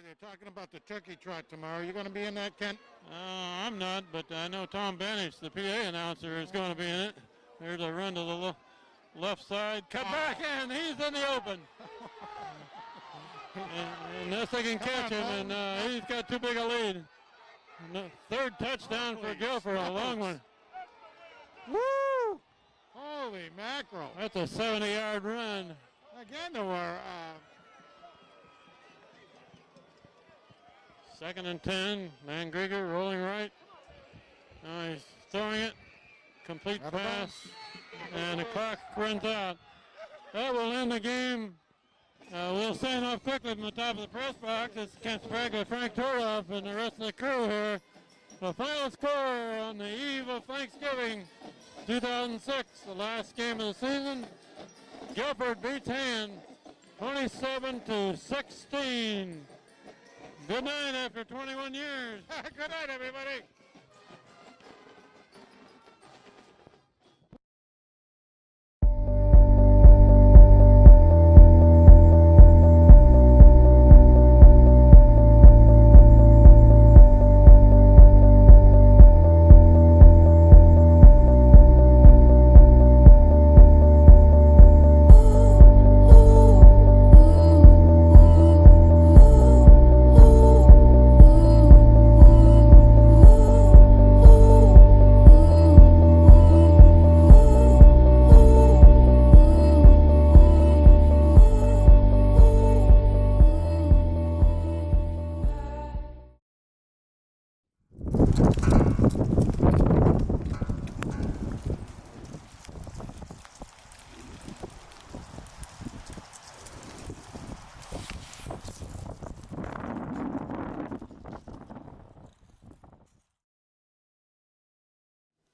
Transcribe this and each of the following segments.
You're talking about the turkey trot tomorrow. You going to be in that, Kent? I'm not, but I know Tom Banish, the PA announcer, is going to be in it. There's a run to the left side. Cut back in. He's in the open. Unless they can catch him, and he's got too big a lead. Third touchdown for Guilford, a long one. Woo! Holy mackerel. That's a 70-yard run. Again, there were... Second and 10. Van Grieger rolling right. Now he's throwing it. Complete pass. And the clock runs out. That will end the game. We'll sign off quickly from the top of the press box. It's Kent Sprague, Frank Toroff, and the rest of the crew here. The final score on the eve of Thanksgiving 2006, the last game of the season. Guilford beats Hand 27-16. Good night after 21 years. Good night, everybody.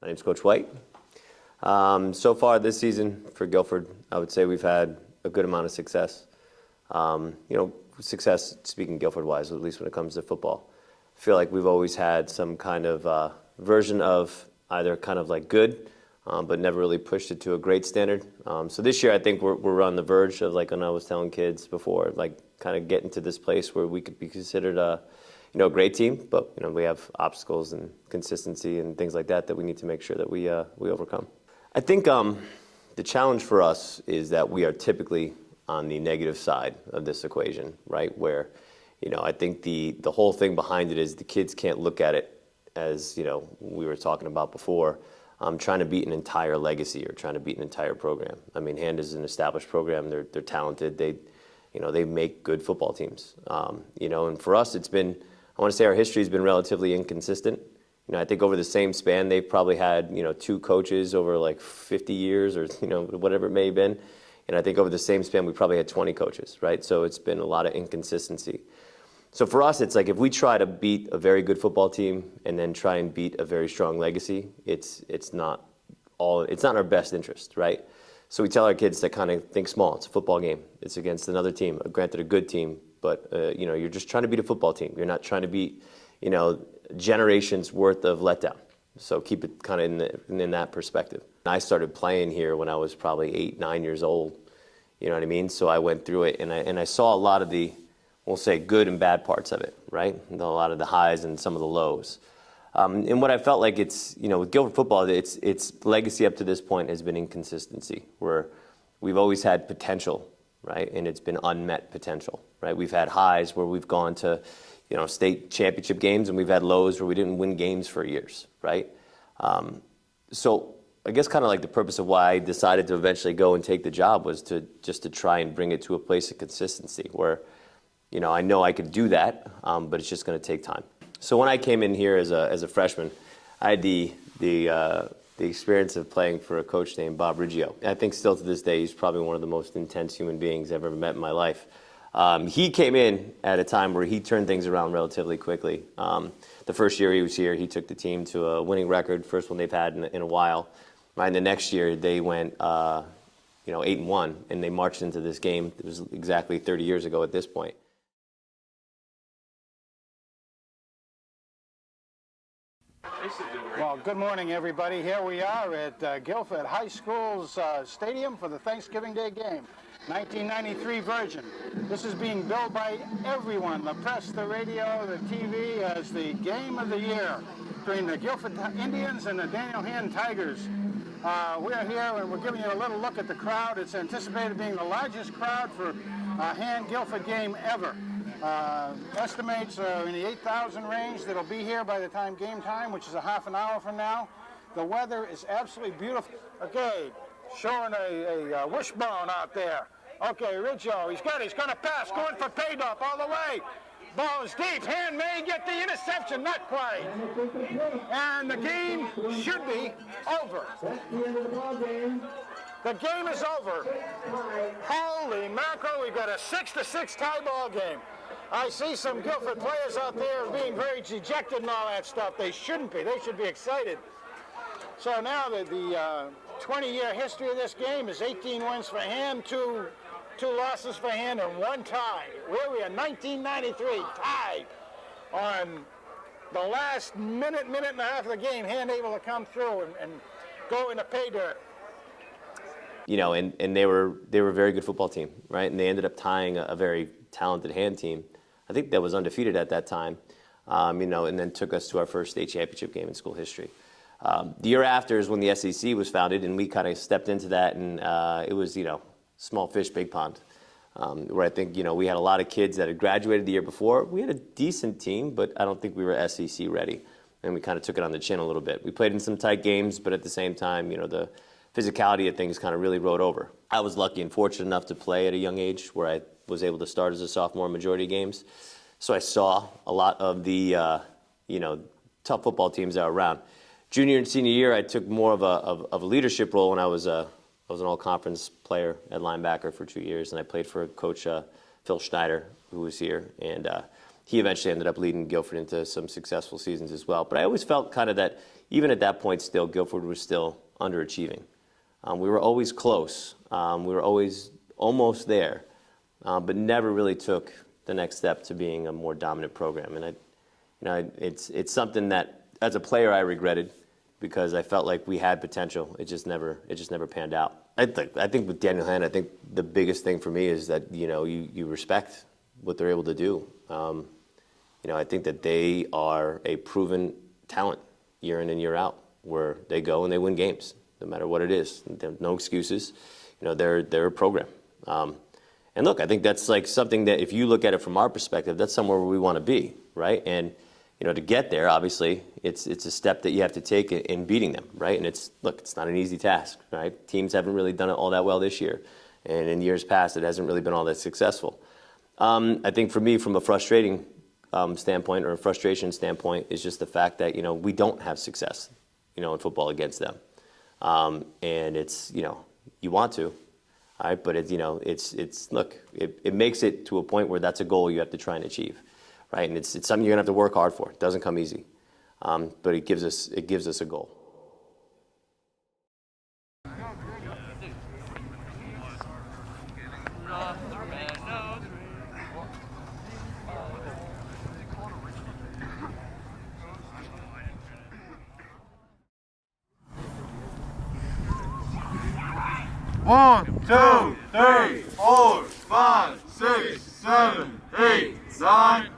My name's Coach White. So far this season for Guilford, I would say we've had a good amount of success. Success speaking Guilford-wise, at least when it comes to football. I feel like we've always had some kind of version of either kind of like good, but never really pushed it to a great standard. So this year I think we're on the verge of, like when I was telling kids before, like kind of getting to this place where we could be considered a great team, but we have obstacles and consistency and things like that we need to make sure that we overcome. I think the challenge for us is that we are typically on the negative side of this equation, right? Where, I think the whole thing behind it is the kids can't look at it as, we were talking about before, trying to beat an entire legacy or trying to beat an entire program. I mean, Hand is an established program. They're talented. They make good football teams. And for us, it's been, I want to say our history has been relatively inconsistent. I think over the same span, they've probably had, 2 coaches over like 50 years or, whatever it may have been. And I think over the same span, we probably had 20 coaches, right? So it's been a lot of inconsistency. So for us, it's like if we try to beat a very good football team and then try and beat a very strong legacy, it's not in our best interest, right? So we tell our kids to kind of think small. It's a football game. It's against another team, granted a good team, but you're just trying to beat a football team. You're not trying to beat, generations worth of letdown. So keep it kind of in that perspective. I started playing here when I was probably 8, 9 years old. You know what I mean? So I went through it, and I saw a lot of the, we'll say, good and bad parts of it, right? A lot of the highs and some of the lows. And what I felt like it's, with Guilford football, its legacy up to this point has been inconsistency, where we've always had potential, right? And it's been unmet potential, right? We've had highs where we've gone to, state championship games, and we've had lows where we didn't win games for years, right? So I guess kind of like the purpose of why I decided to eventually go and take the job was to try and bring it to a place of consistency where, I know I could do that, but it's just going to take time. So when I came in here as a freshman, I had the experience of playing for a coach named Bob Riggio. I think still to this day, he's probably one of the most intense human beings I've ever met in my life. He came in at a time where he turned things around relatively quickly. The first year he was here, he took the team to a winning record, first one they've had in a while. Right, and the next year they went 8-1, and they marched into this game. It was exactly 30 years ago at this point. Well, good morning, everybody. Here we are at Guilford High School's stadium for the Thanksgiving Day game. 1993 version. This is being billed by everyone, the press, the radio, the TV, as the game of the year between the Guilford Indians and the Daniel Hand Tigers. We're here and we're giving you a little look at the crowd. It's anticipated being the largest crowd for a Hand-Guilford game ever. Estimates in the 8,000 range that'll be here by the time game time, which is a half an hour from now. The weather is absolutely beautiful. Okay, showing a wishbone out there. Okay, Ridjo, he's gonna pass, going for Paydop all the way. Ball is deep, Hand may get the interception, not quite. And the game should be over. The game is over. Holy mackerel, we've got a 6-6 tie ball game. I see some Guilford players out there being very dejected and all that stuff. They shouldn't be, they should be excited. So now the 20-year history of this game is 18 wins for Hand, two losses for Hand, and 1 tie. Where we are, 1993, tied on the last minute and a half of the game. Hand able to come through and go into pay dirt. You know, and they were a very good football team, right? And they ended up tying a very talented Hand team. I think that was undefeated at that time, you know, and then took us to our first state championship game in school history. The year after is when the SEC was founded, and we kind of stepped into that, and it was, you know, small fish, big pond, where I think, you know, we had a lot of kids that had graduated the year before. We had a decent team, but I don't think we were SEC ready, and we kind of took it on the chin a little bit. We played in some tight games, but at the same time, you know, the physicality of things kind of really rode over. I was lucky and fortunate enough to play at a young age where I was able to start as a sophomore in majority of games. So I saw a lot of the, you know, tough football teams that were around. Junior and senior year, I took more of a leadership role, and I was an all-conference player at linebacker for 2 years, and I played for Coach Phil Schneider, who was here, and he eventually ended up leading Guilford into some successful seasons as well. But I always felt kind of that, even at that point still, Guilford was still underachieving. We were always close. We were always almost there, but never really took the next step to being a more dominant program. And it's something that, as a player, I regretted, because I felt like we had potential. It just never panned out. I think with Daniel Hand, I think the biggest thing for me is that, you know, you respect what they're able to do. You know, I think that they are a proven talent year in and year out, where they go and they win games, no matter what it is. No excuses. You know, they're a program. And look, I think that's like something that, if you look at it from our perspective, that's somewhere where we want to be, right? And you know, to get there, obviously, it's a step that you have to take in beating them, right? And it's not an easy task, right? Teams haven't really done it all that well this year, and in years past, it hasn't really been all that successful. I think for me, from a frustrating standpoint, or a frustration standpoint, is just the fact that, you know, we don't have success, you know, in football against them, and it's, you know, you want to, all right, but it's, you know, it makes it to a point where that's a goal you have to try and achieve. Right, and it's something you're gonna have to work hard for. It doesn't come easy, but it gives us a goal. One, 2, 3, 4, 5, 6, 7, 8, 9.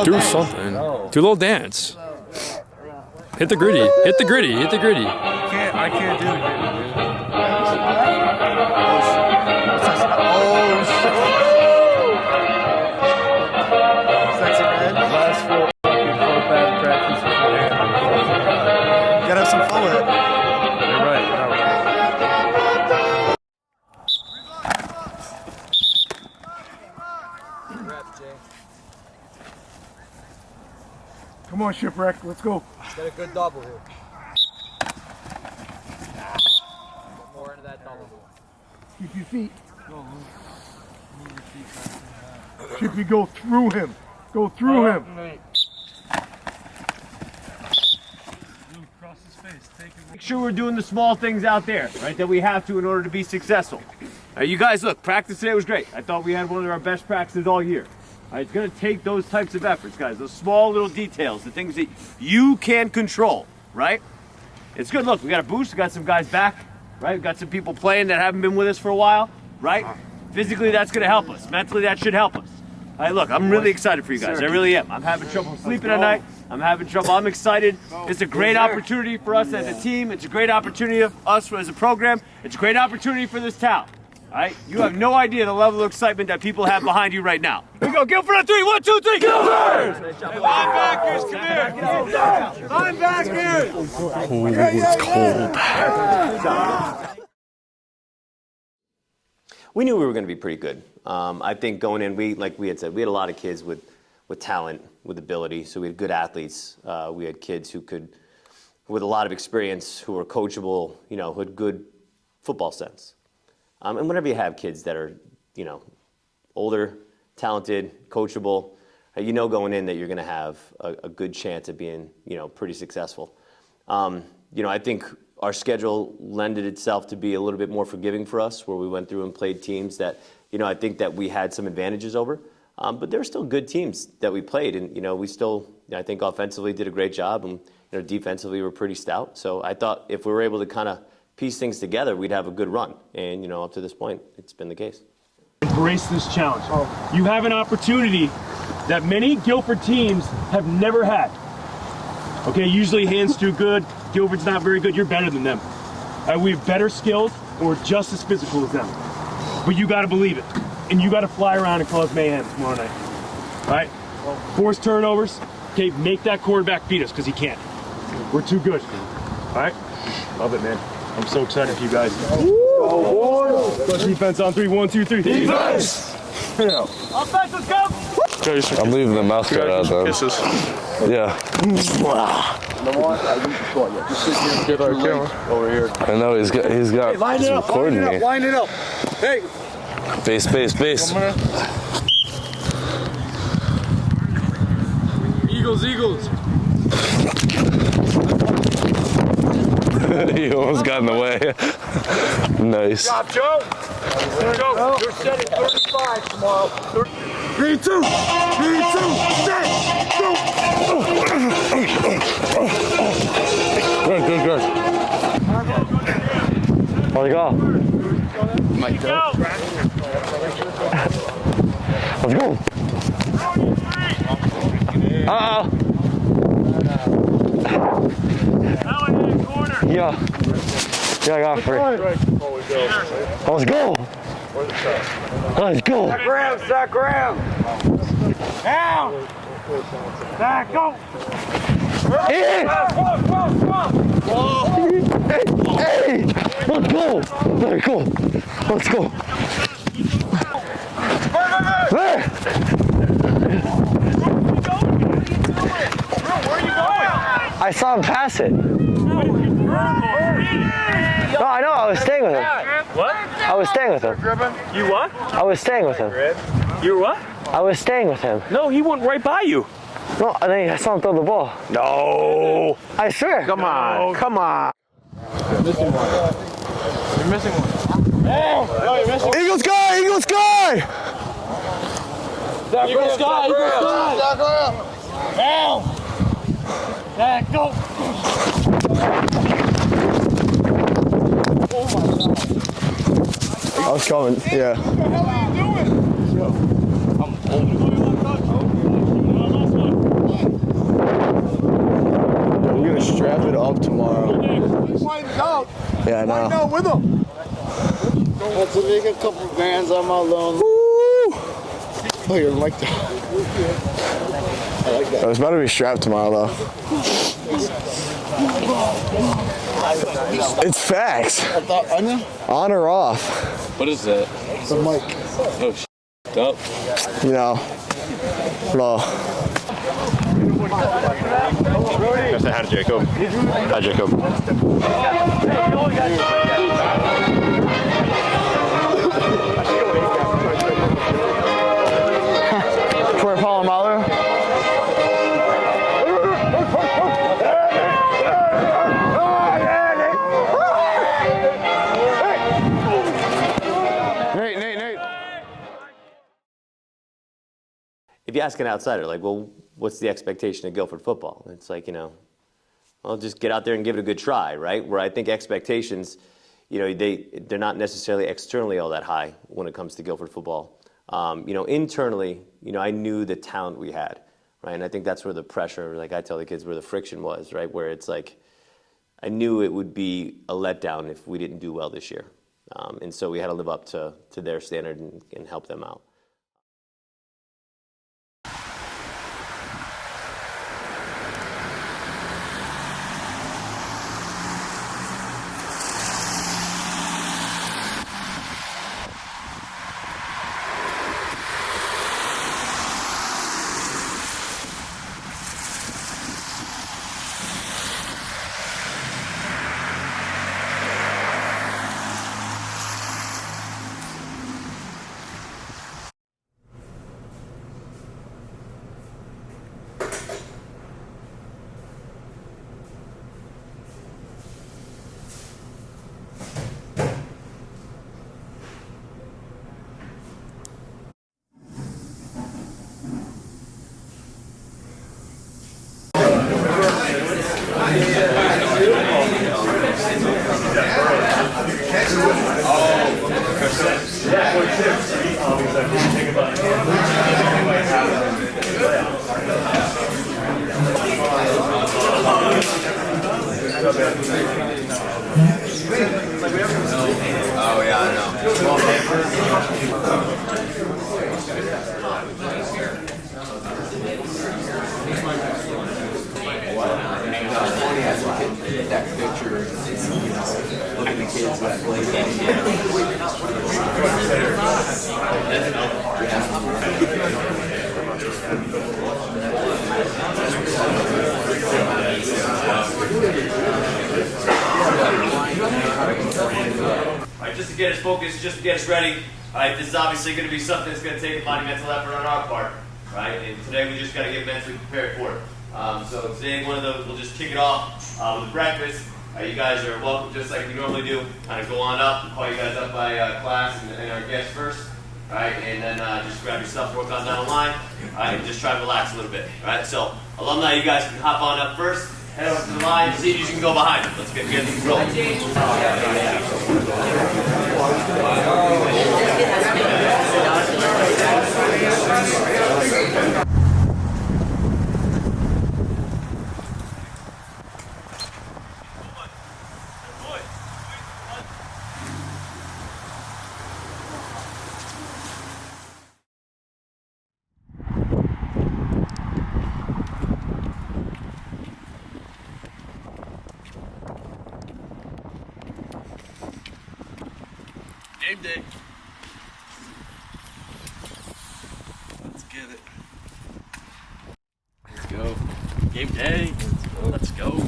Do something. Do a little dance. Hit the gritty. Hit the gritty. Hit the gritty. I can't do it. Sexy red. Last 4 bad practice. Gotta have some fun with it. You're right. on, Shipwreck. Let's go. Get a good double here. Get more into that double. Keep your feet. Shippy, go through him. Go through him. Make sure we're doing the small things out there, right, that we have to in order to be successful. You guys, look, practice today was great. I thought we had one of our best practices all year. It's going to take those types of efforts, guys, those small little details, the things that you can control, right? It's good. Look, we got a boost. We got some guys back, right? We've got some people playing that haven't been with us for a while, right? Physically, that's going to help us. Mentally, that should help us. All right, look, I'm really excited for you guys. I really am. I'm having trouble sleeping at night. I'm having trouble. I'm excited. It's a great opportunity for us as a team. It's a great opportunity for us as a program. It's a great opportunity for this town. All right? You have no idea the level of excitement that people have behind you right now. Here we go. Guilford on 3. 1, 2, 3. Guilford! Linebackers, come here. Linebackers! Oh, it's cold. We knew we were going to be pretty good. I think going in, like we had said, we had a lot of kids with talent, with ability. So we had good athletes. We had kids who with a lot of experience, who were coachable, who had good football sense. And whenever you have kids that are, older, talented, coachable, going in that you're going to have a good chance of being, pretty successful. I think our schedule lended itself to be a little bit more forgiving for us, where we went through and played teams that, I think that we had some advantages over. But there were still good teams that we played, and we still, I think, offensively did a great job, and defensively we were pretty stout. So I thought if we were able to kind of piece things together, we'd have a good run. And up to this point, it's been the case. Embrace this challenge. You have an opportunity that many Guilford teams have never had. Okay, usually hands too good, Guilford's not very good, you're better than them. We have better skills, and we're just as physical as them. But you gotta believe it. And you gotta fly around and cause mayhem tomorrow night. All right? Force turnovers, okay, make that quarterback beat us, because he can't. We're too good. All right? Love it, man. I'm so excited for you guys. Defense on 3, 1, 2, 3. Defense! Offense, let's go! I'm leaving the mouth guard out though. Kisses. Yeah. Get our camera over here. I know he's got he's recording me. Line it up. Hey. Base. Eagles. He almost got in the way. Nice. Stop, Joe. Joe, you're setting 35 tomorrow. 3, 2, set, go. Good. Let's go. Mike, Let's go. Yeah, I got free. Let's go. Zach Graham. Down. Zach, go. Hey, let's go. There you go. Let's go. There. Where are you going? I saw him pass it. No, I know. I was staying with him. What? I was staying with him. You what? I was staying with him. You what? I was staying with him. No, he went right by you. No, and then I saw him throw the ball. No. I swear. Come on. You're missing one. Oh, you're missing. Eagles guy! Eagles guy! Eagles guy. Down. Zach, go. I was coming, yeah. What the hell are you doing? We're gonna strap it up tomorrow. Yeah, I know. Out with him. Let's make a couple bands on my loan. Oh, you're like that. I like that. It's about to be strapped tomorrow, though. It's facts. On or off? What is that? The mic. Oh, You know. Well. I say hi to Jacob. Hi, Jacob. For Palomalu. Nate. If you ask an outsider, like, well, what's the expectation of Guilford football? It's like, well, just get out there and give it a good try, right? Where I think expectations, they're not necessarily externally all that high when it comes to Guilford football. Internally, I knew the talent we had, right? And I think that's where the pressure, like I tell the kids, where the friction was, right? Where it's like, I knew it would be a letdown if we didn't do well this year. And so we had to live up to their standard and help them out. Oh yeah, I that picture, look at the kids that play Alright, just to get us focused, just to get us ready. Alright, this is obviously going to be something that's going to take a monumental effort on our part. Right, and today we just got to get mentally prepared for it. So today one of those, we'll just kick it off with breakfast. You guys are welcome, just like we normally do. Kind of go on up, call you guys up by class and our guests first. All right, and then just grab your stuff, work on down the line. All right, and just try to relax a little bit. All right, so alumni, you guys can hop on up first, head up to the line. Seniors, you can go behind them. Let's get things rolling. Game day. Let's get it. Let's go. Game day. Let's go.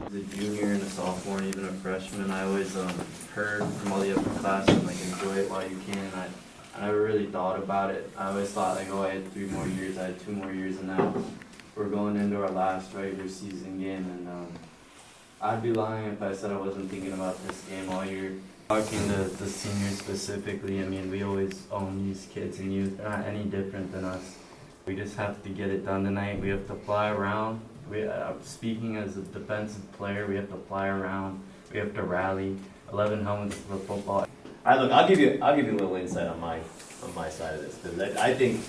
As a junior and a sophomore and even a freshman, I always heard from all the other class and enjoy it while you can. I never really thought about it. I always thought I had 3 more years, I had 2 more years, and now we're going into our last regular season game, and I'd be lying if I said I wasn't thinking about this game all year. Talking to the seniors specifically, I mean, we always own these kids and youth. They're not any different than us. We just have to get it done tonight. We have to fly around. Speaking as a defensive player, we have to fly around. We have to rally. 11 helmets for football. All right, look, I'll give you a little insight on my side of this, because I think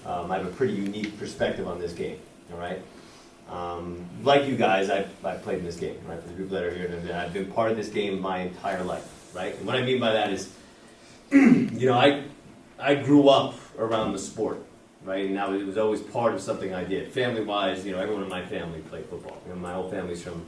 I have a pretty unique perspective on this game. All right, like you guys, I've played in this game. Right, for the people that are here, and I've been part of this game my entire life. Right, and what I mean by that is, you know, I grew up around the sport, right? And it was always part of something I did. Family-wise, you know, everyone in my family played football. You know, my whole family's from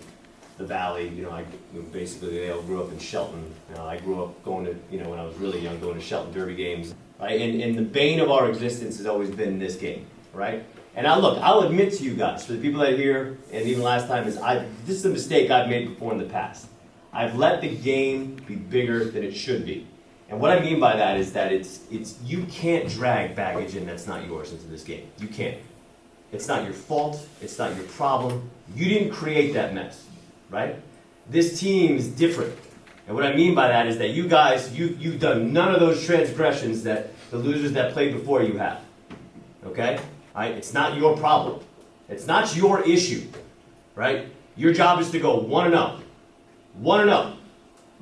the Valley. You know, basically they all grew up in Shelton. You know, I grew up going to, you know, when I was really young, going to Shelton Derby games. Right? And the bane of our existence has always been this game, right? And I'll admit to you guys, for the people that are here, and even last time, this is a mistake I've made before in the past. I've let the game be bigger than it should be. And what I mean by that is that you can't drag baggage in that's not yours into this game. You can't. It's not your fault. It's not your problem. You didn't create that mess, right? This team is different. And what I mean by that is that you guys, you've done none of those transgressions that the losers that played before you have. Okay? All right? It's not your problem. It's not your issue. Right? Your job is to go 1-0. 1-0.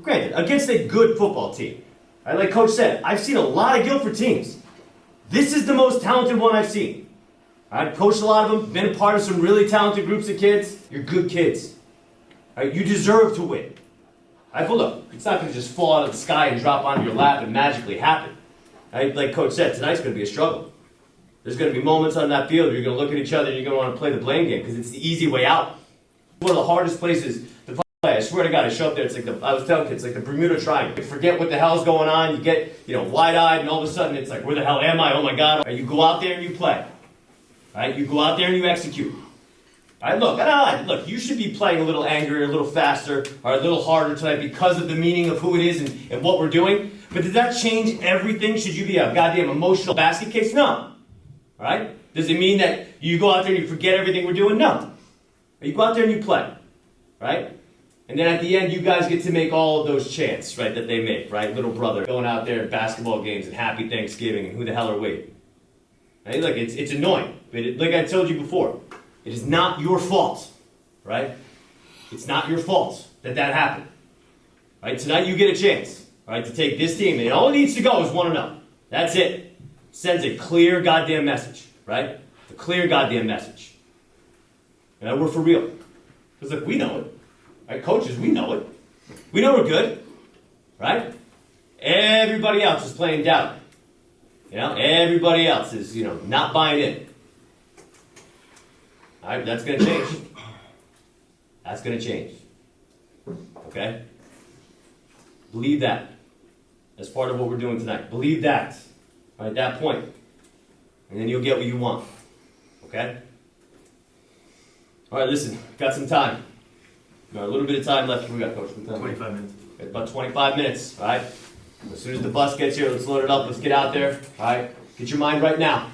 Granted, against a good football team. Right? Like Coach said, I've seen a lot of Guilford teams. This is the most talented one I've seen. I've coached a lot of them, been a part of some really talented groups of kids. You're good kids. Right? You deserve to win. But look, it's not going to just fall out of the sky and drop onto your lap and magically happen. Right? Like Coach said, tonight's going to be a struggle. There's going to be moments on that field where you're going to look at each other and you're going to want to play the blame game because it's the easy way out. One of the hardest places to play. I swear to God, I show up there, it's like I was telling kids, it's like the Bermuda Triangle. You forget what the hell's going on, you get, wide-eyed, and all of a sudden it's like, where the hell am I? Oh my God. Right? You go out there and you play. Right? You go out there and you execute. All right, look, you should be playing a little angrier, a little faster, or a little harder tonight because of the meaning of who it is and what we're doing. But does that change everything? Should you be a goddamn emotional basket case? No. All right? Does it mean that you go out there and you forget everything we're doing? No. You go out there and you play. Right? And then at the end, you guys get to make all of those chants, right, that they make, right? Little brother going out there at basketball games and happy Thanksgiving and who the hell are we? Right? Look, it's annoying. But like I told you before, it is not your fault, right? It's not your fault that happened. Right? Tonight you get a chance, right, to take this team, and all it needs to go is 1-0. That's it. Sends a clear goddamn message, right? A clear goddamn message. We're for real. Because look, we know it. Right? Coaches, we know it. We know we're good, right? Everybody else is playing down. Everybody else is, not buying in. All right, that's going to change. That's going to change. Okay? Believe that. As part of what we're doing tonight. Believe that. Right, at that point. And then you'll get what you want. Okay? All right, listen. Got some time. Got a little bit of time left. We got, Coach. 25 minutes. About 25 minutes. All right? As soon as the bus gets here, let's load it up. Let's get out there. All right? Get your mind right now.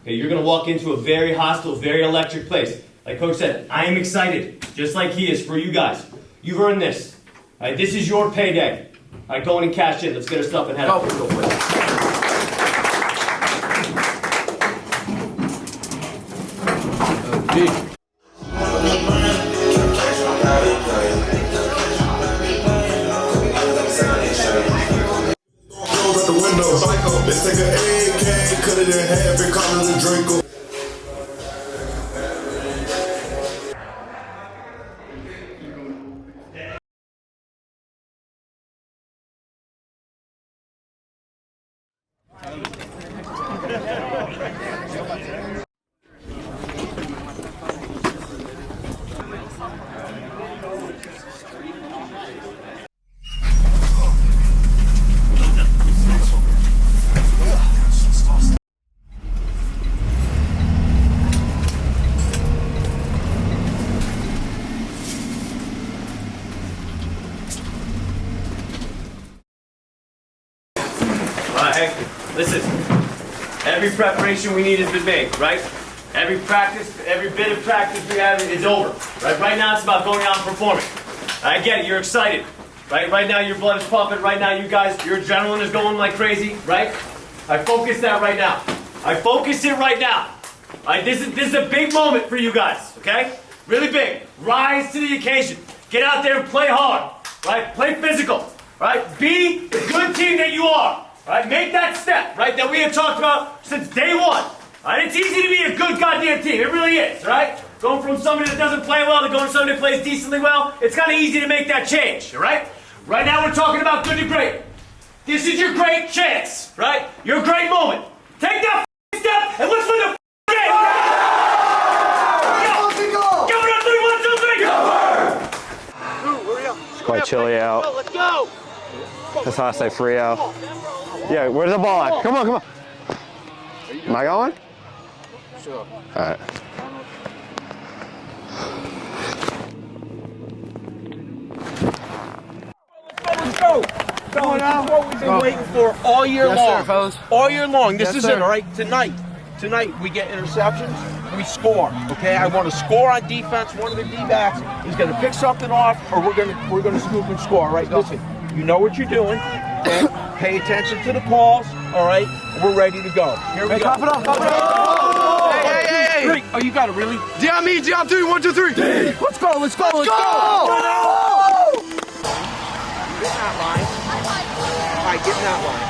Okay, you're going to walk into a very hostile, very electric place. Like Coach said, I am excited, just like he is, for you guys. You've earned this. All right, this is your payday. All right, go in and cash in. Let's get our stuff and head out. Real quick. Let's take an AK, cut it in half and call it a Draco. Listen, every preparation we need has been made, right? Every practice, every bit of practice we have is over, right? Right now it's about going out and performing. I get it, you're excited, right? Right now your blood is pumping, right now you guys, your adrenaline is going like crazy, right? I focus that right now. I focus it right now. Right? This is a big moment for you guys, okay? Really big. Rise to the occasion. Get out there and play hard, right? Play physical, right? Be the good team that you are. Right, make that step, right, that we have talked about since day one. Right, it's easy to be a good goddamn team. It really is, right? Going from somebody that doesn't play well to going to somebody that plays decently well, it's kind of easy to make that change, all right? Right now we're talking about good to great. This is your great chance, right? Your great moment. Take that step and let's win the game. Give it up, 3, 1, 2, 3. It's quite chilly out. Let's go. That's how I stay free out. Yeah, where's the ball at? Come on, come on. Am I going? Sure. All right. Let's go. Fellas, this is what we've been waiting for all year long. fellas. All year long. This Yes, is sir. it, all right? Tonight we get interceptions, we score. Okay, I want to score on defense. One of the D-backs is going to pick something off, or we're going to scoop and score. All right, listen. You know what you're doing. Okay? Pay attention to the calls. All right, we're ready to go. Here we go. Cop it up, cop it up. Hey. Oh, you got it, really? D on me, D on 3, 1, 2, 3. D. Let's go. Let's go. Let's go. Get in that line. All right, get in that line.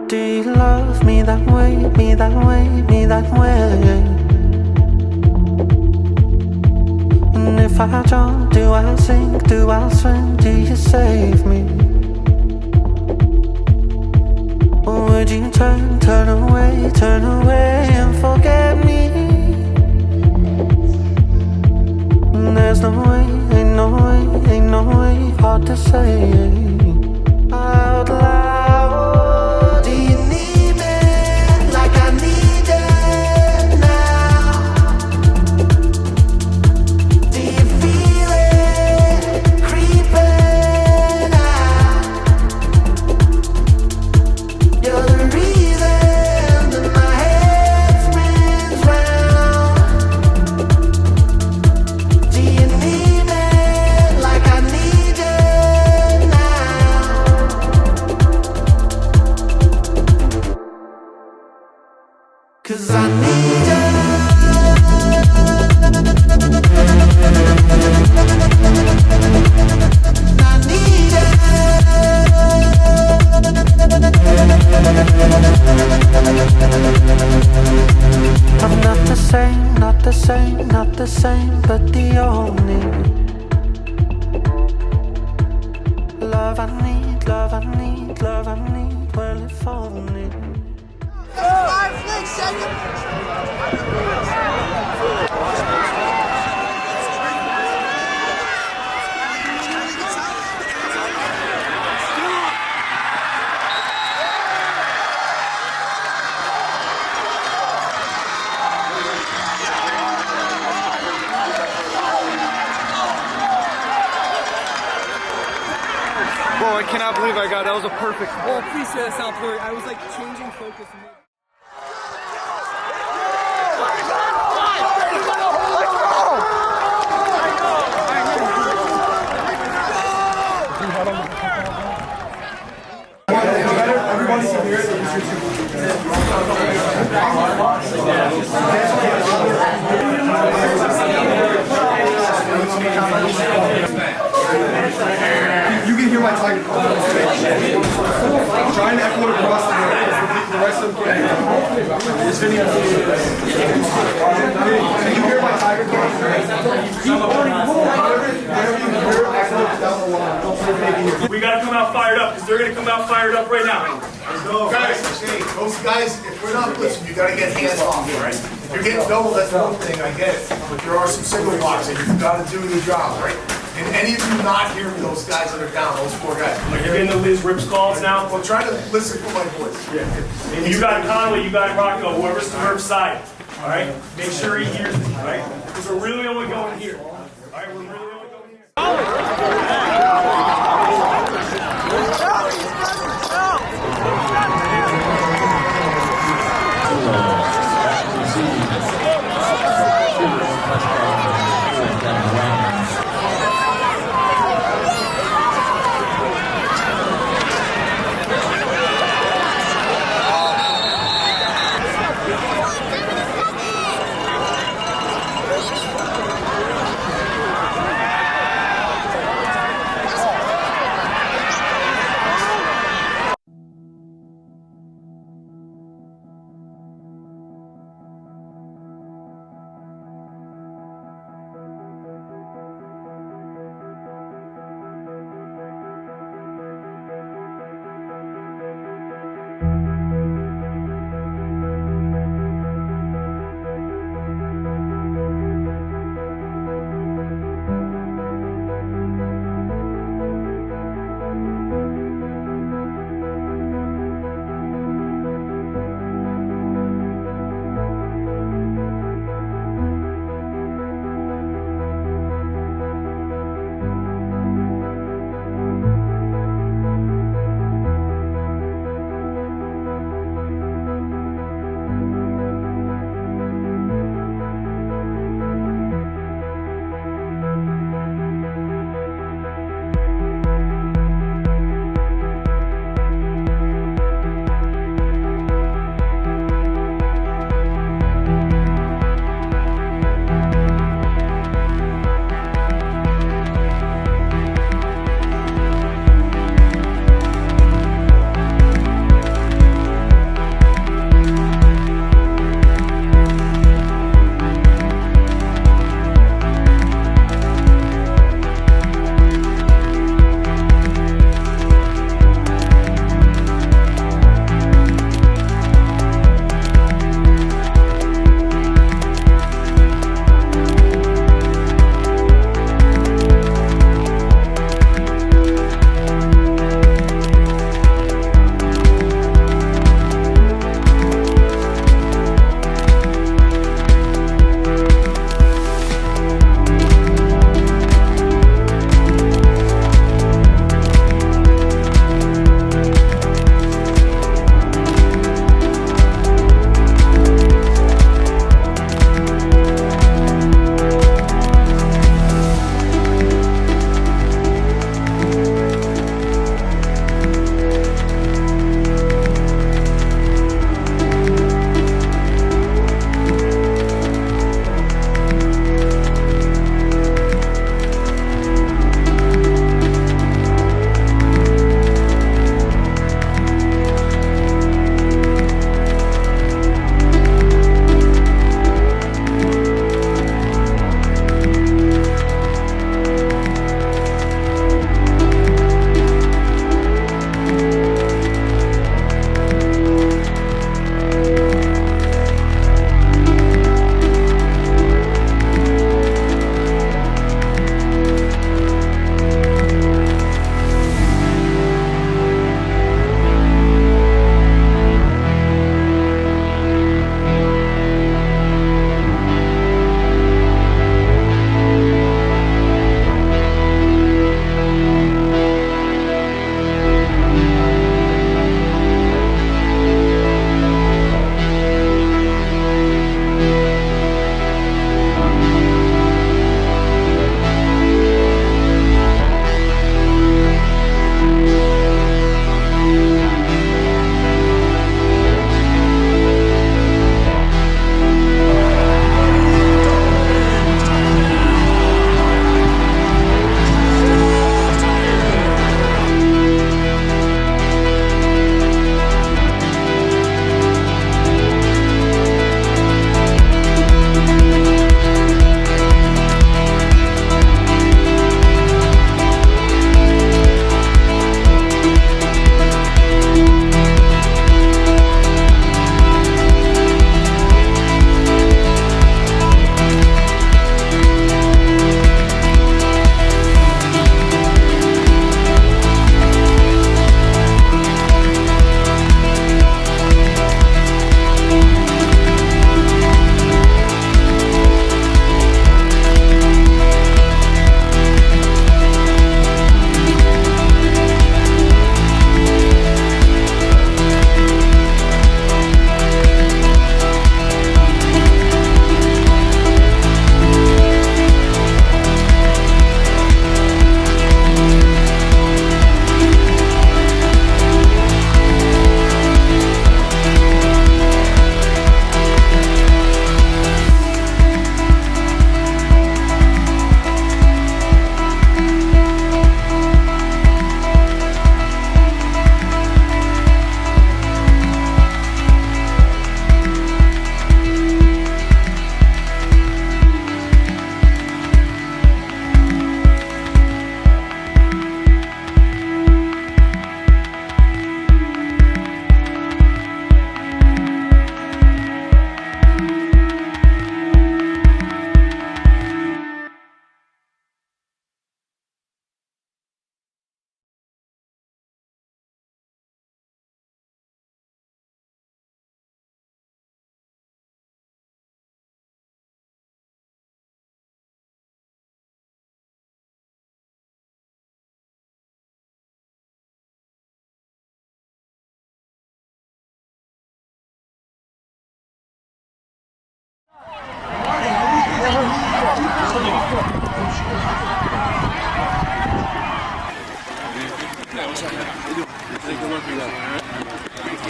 Do you love me that way, me that way, me that way? And if I drown, do I sink, do I swim, do you save me? Or would you turn away and forget me? And there's no way, ain't no way, ain't no way, hard to say out loud. Cause I need you. I need you. I'm not the same, not the same, not the same, but the only love I need, love I need, love I need, well if only. Whoa, I cannot believe I got that. Was a perfect. Oh, please say that's not blurry. I was like changing focus. Everybody can hear it. You can hear my tiger call. I'm trying to echo it across the rest of the game. This video. Can you hear my tiger call? We got to come out fired up because they're going to come out fired up right now. Guys, those guys, if we're not blitzing, you got to get hands off, right? If you're getting double, that's one thing, I get it. But there are some single blocks and you've got to do your job, right? And any of you not hearing those guys that are down, those four guys. You're getting the Liz Rips calls now? Well, try to listen for my voice. Yeah. And you got Conway, you got Rocco, whoever's the Rips side. All right? Make sure he hears it, all right? Because we're really only going here. All right? We're really only going here.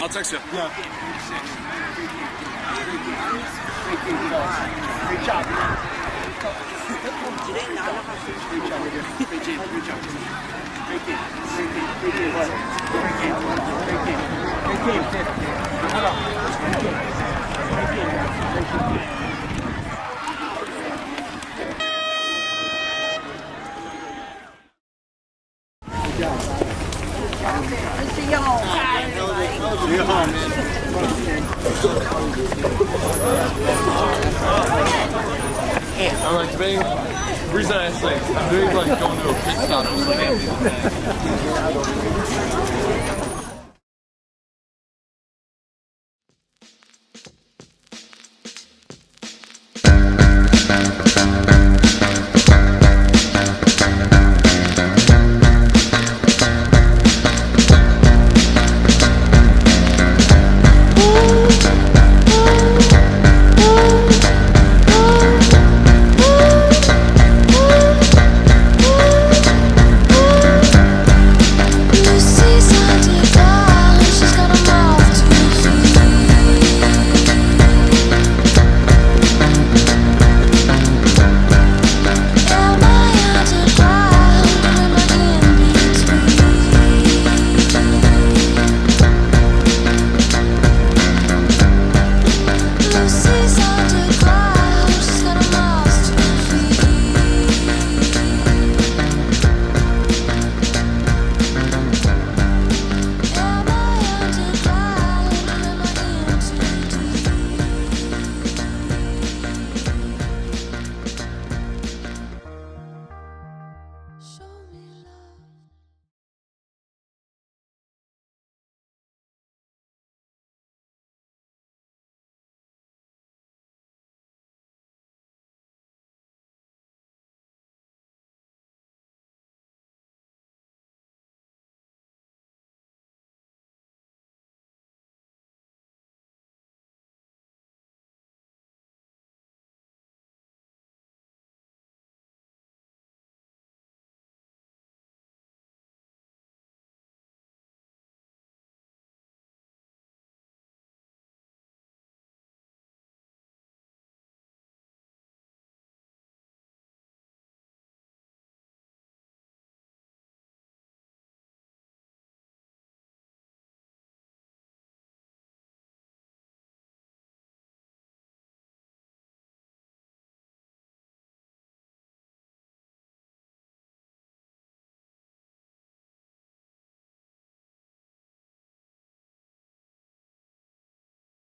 I'll text you. Yeah. Great job. Great game. I'm like debating. The reason I asked, like, I'm doing like going to a pit stop.